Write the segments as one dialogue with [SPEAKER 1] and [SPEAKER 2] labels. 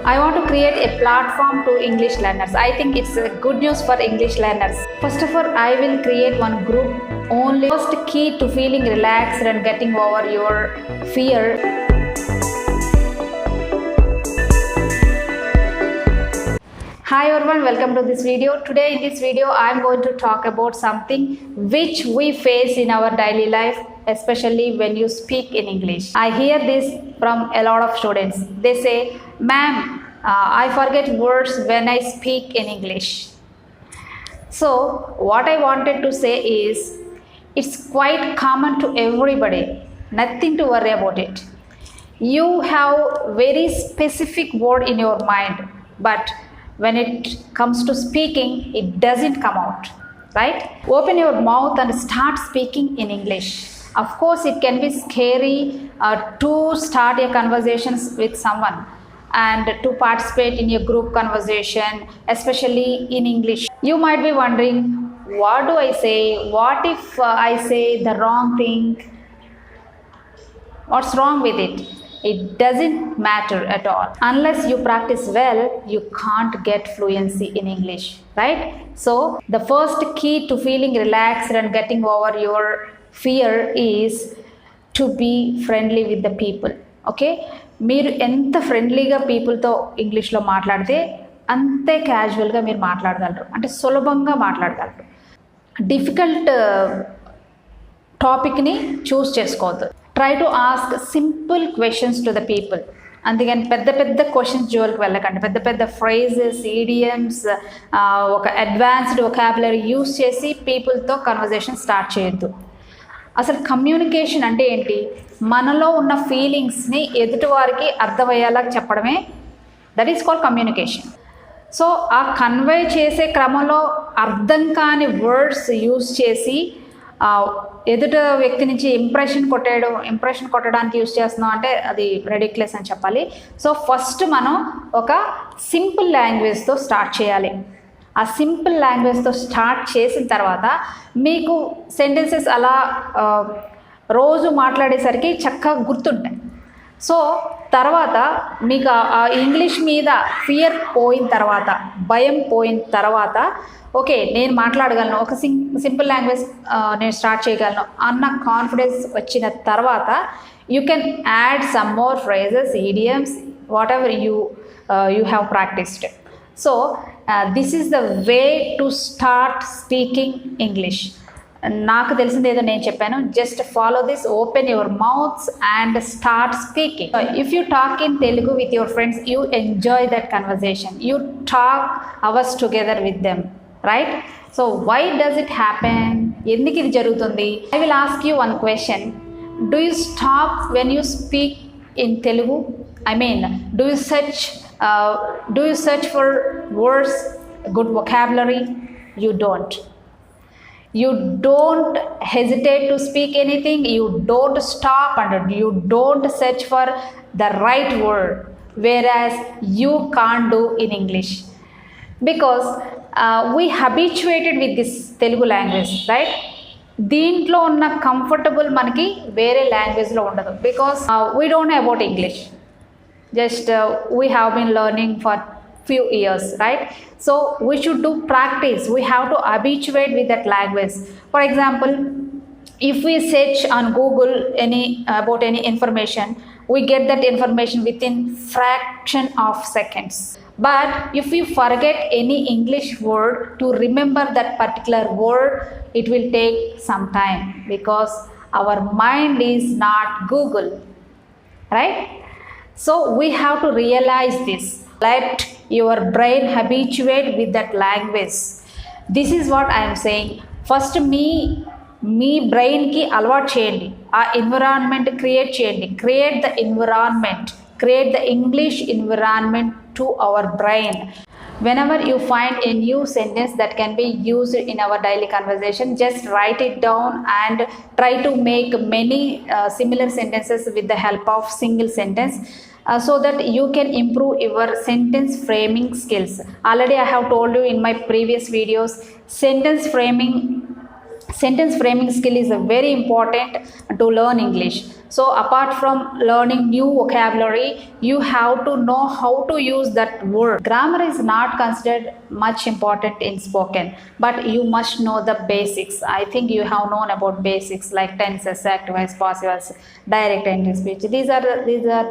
[SPEAKER 1] I want to create a platform to English learners. I think it's a good news for English learners. First of all, I will create one group only. First key to feeling relaxed and getting over your fear. Hi everyone, welcome to this video. Today in this video, I am going to talk about something which we face in our daily life, especially when you speak in English. I hear this from a lot of students. They say, ma'am, I forget words when I speak in English. So what I wanted to say is, it's quite common to everybody. Nothing to worry about it. You have very specific word in your mind, but when it comes to speaking, it doesn't come out, right? Open your mouth and start speaking in English. Of course, it can be scary to start a conversations with someone and to participate in a group conversation, especially in English. You might be wondering, what do I say? What if I say the wrong thing? What's wrong with it? It doesn't matter at all. Unless you practice well, you can't get fluency in English, right? So the first key to feeling relaxed and getting over your fear is to be friendly with the people. Okay? మీరు ఎంత ఫ్రెండ్లీగా పీపుల్తో ఇంగ్లీష్లో మాట్లాడితే అంతే క్యాజువల్గా మీరు మాట్లాడగలరు, అంటే సులభంగా మాట్లాడగలరు. డిఫికల్ట్ టాపిక్ని చూస్ చేసుకోవద్దు. Try to ask simple questions to the people. అందుకని పెద్ద పెద్ద క్వశ్చన్స్ జోలికి వెళ్ళకండి. పెద్ద పెద్ద ఫ్రేజెస్, ఈడియమ్స్, ఒక అడ్వాన్స్డ్ వొకాబులరీ యూస్ చేసి పీపుల్తో కన్వర్జేషన్ స్టార్ట్ చేయొద్దు. అసలు కమ్యూనికేషన్ అంటే ఏంటి? మనలో ఉన్న ఫీలింగ్స్ని ఎదుటివారికి అర్థమయ్యేలా చెప్పడమే, that is called communication. So ఆ కన్వే చేసే క్రమంలో అర్థం కాని వర్డ్స్ యూస్ చేసి ఎదుట వ్యక్తి నుంచి ఇంప్రెషన్ కొట్టడానికి యూస్ చేస్తున్నాం అంటే అది రెడిక్యులస్ అని చెప్పాలి. సో ఫస్ట్ మనం ఒక సింపుల్ లాంగ్వేజ్తో స్టార్ట్ చేయాలి. ఆ సింపుల్ లాంగ్వేజ్తో స్టార్ట్ చేసిన తర్వాత మీకు సెంటెన్సెస్ అలా రోజు మాట్లాడేసరికి చక్కగా గుర్తుంటాయి. సో తర్వాత మీకు ఆ ఇంగ్లీష్ మీద ఫియర్ పోయిన తర్వాత, భయం పోయిన తర్వాత, ఓకే నేను మాట్లాడగలను, ఒక సింపుల్ లాంగ్వేజ్ నేను స్టార్ట్ చేయగలను అన్న కాన్ఫిడెన్స్ వచ్చిన తర్వాత you can add some more phrases, idioms, whatever you have practised. So this is the way to start speaking English. నాకు తెలిసింది ఏదో నేను చెప్పాను. Just follow this, open your mouths and start speaking. If you talk in Telugu with your friends, you enjoy that conversation. You talk hours together with them, right? So why does it happen? ఎందుకు ఇది జరుగుతుంది? I will ask you one question. Do you stop when you speak in Telugu? I mean, do you search for words, good vocabulary? You don't. You don't hesitate to speak anything. You don't stop and you don't search for the right word, whereas you can't do in English, because we habituated with this Telugu language, right? దీంట్లో ఉన్న comfortable మనకి వేరే లాంగ్వేజ్లో ఉండదు, because we don't know about English. Just we have been learning for few years, right? So we should do practice. We have to habituate with that language. For example, if we search on Google about any information, we get that information within fraction of seconds. But if we forget any English word, to remember that particular word, it will take some time, because our mind is not Google, right? So we have to realize this. Let your brain habituate with that language. This is what I am saying. First మీ బ్రెయిన్కి అలవాటు చేయండి, ఆ environment create చేయండి. Create the environment, create the English environment to our brain. Whenever you find a new sentence that can be used in our daily conversation, just write it down and try to make many similar sentences with the help of single sentence, so that you can improve your sentence framing skills. Already I have told you in my previous videos, sentence framing skill is very important to learn English. So apart from learning new vocabulary, you have to know how to use that word. Grammar is not considered much important in spoken, but you must know the basics. I think you have known about basics like tenses, active voice, passive voice, direct and speech. These are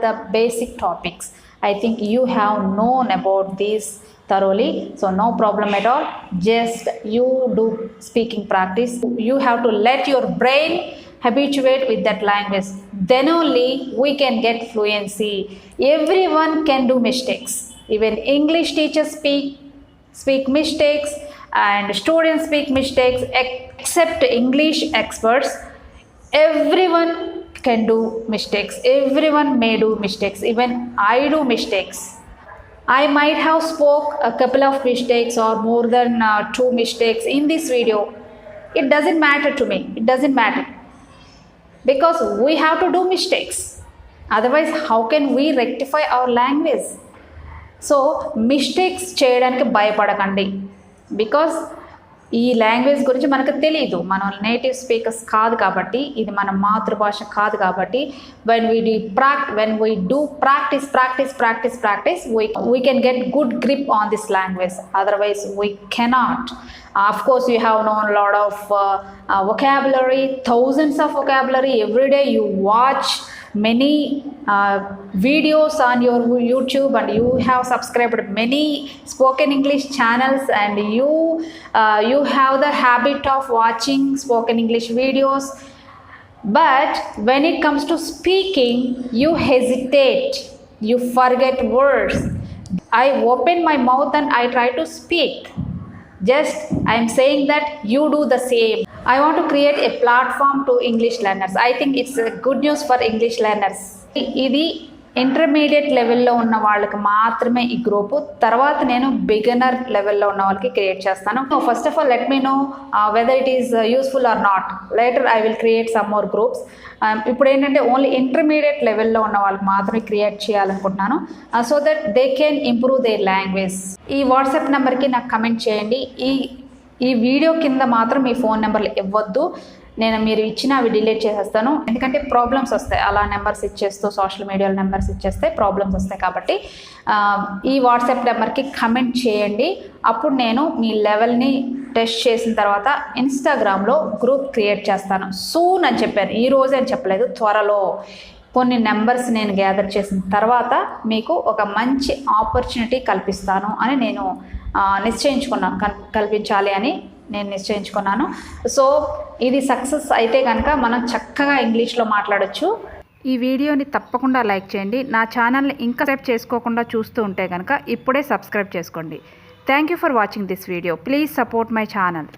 [SPEAKER 1] the basic topics. I think you have known about these thoroughly, so no problem at all. Just you do speaking practice. You have to let your brain habituate with that language, then only we can get fluency. Everyone can do mistakes. Even English teachers speak mistakes, and students speak mistakes. Except English experts, everyone can do mistakes. Everyone may do mistakes. Even I do mistakes. I might have spoke a couple of mistakes or more than 2 mistakes in this video. It doesn't matter to me. It doesn't matter, because we have to do mistakes. Otherwise, how can we rectify our language? So mistakes చేయడానికి భయపడకండి, because ఈ language గురించి మనకు తెలియదు. మనం native speakers కాదు కాబట్టి, ఇది మన మాతృభాష కాదు కాబట్టి, when we do practice, we can get good grip on this language. Otherwise we cannot. Of course, you have known a lot of vocabulary, thousands of vocabulary. Every day you watch many videos on your YouTube, and you have subscribed many spoken English channels, and you have the habit of watching spoken English videos. But when it comes to speaking, you hesitate, you forget words. I open my mouth and I try to speak. Just I am saying that you do the same. I want to create a platform to English learners. I think it's a good news for English learners. ఇది intermediate లెవెల్లో ఉన్న వాళ్ళకి మాత్రమే ఈ group. తర్వాత నేను beginner లెవెల్లో ఉన్న వాళ్ళకి క్రియేట్ చేస్తాను. First of all let me know whether it is useful or not. Later I will create some more groups. ఇప్పుడు ఏంటంటే ఓన్లీ ఇంటర్మీడియట్ లెవెల్లో ఉన్న వాళ్ళకి మాత్రమే క్రియేట్ చేయాలనుకుంటున్నాను, so that they can improve their language. ఈ వాట్సాప్ నెంబర్కి నాకు కమెంట్ చేయండి. ఈ వీడియో కింద మాత్రం మీ ఫోన్ నెంబర్లు ఇవ్వద్దు. నేను మీరు ఇచ్చిన అవి డిలీట్ చేసేస్తాను, ఎందుకంటే ప్రాబ్లమ్స్ వస్తాయి. అలా నెంబర్స్ ఇచ్చేస్తూ సోషల్ మీడియాలో నెంబర్స్ ఇచ్చేస్తే ప్రాబ్లమ్స్ వస్తాయి. కాబట్టి ఈ వాట్సాప్ నెంబర్కి కమెంట్ చేయండి. అప్పుడు నేను మీ లెవెల్ని టెస్ట్ చేసిన తర్వాత ఇన్స్టాగ్రామ్లో గ్రూప్ క్రియేట్ చేస్తాను. సూన్ అని చెప్పాను, ఈ రోజే అని చెప్పలేదు, త్వరలో. కొన్ని నెంబర్స్ నేను గ్యాదర్ చేసిన తర్వాత మీకు ఒక మంచి ఆపర్చునిటీ కల్పిస్తాను అని నేను నిశ్చయించుకున్నాను, కల్పించాలి అని నేను నిశ్చయించుకున్నాను. సో ఇది సక్సెస్ అయితే కనుక మనం చక్కగా ఇంగ్లీష్లో మాట్లాడొచ్చు. ఈ వీడియోని తప్పకుండా లైక్ చేయండి. నా ఛానల్ని ఇంకా సబ్స్క్రైబ్ చేసుకోకుండా చూస్తూ ఉంటే కనుక ఇప్పుడే సబ్స్క్రైబ్ చేసుకోండి. Thank you for watching this video. Please support my channel.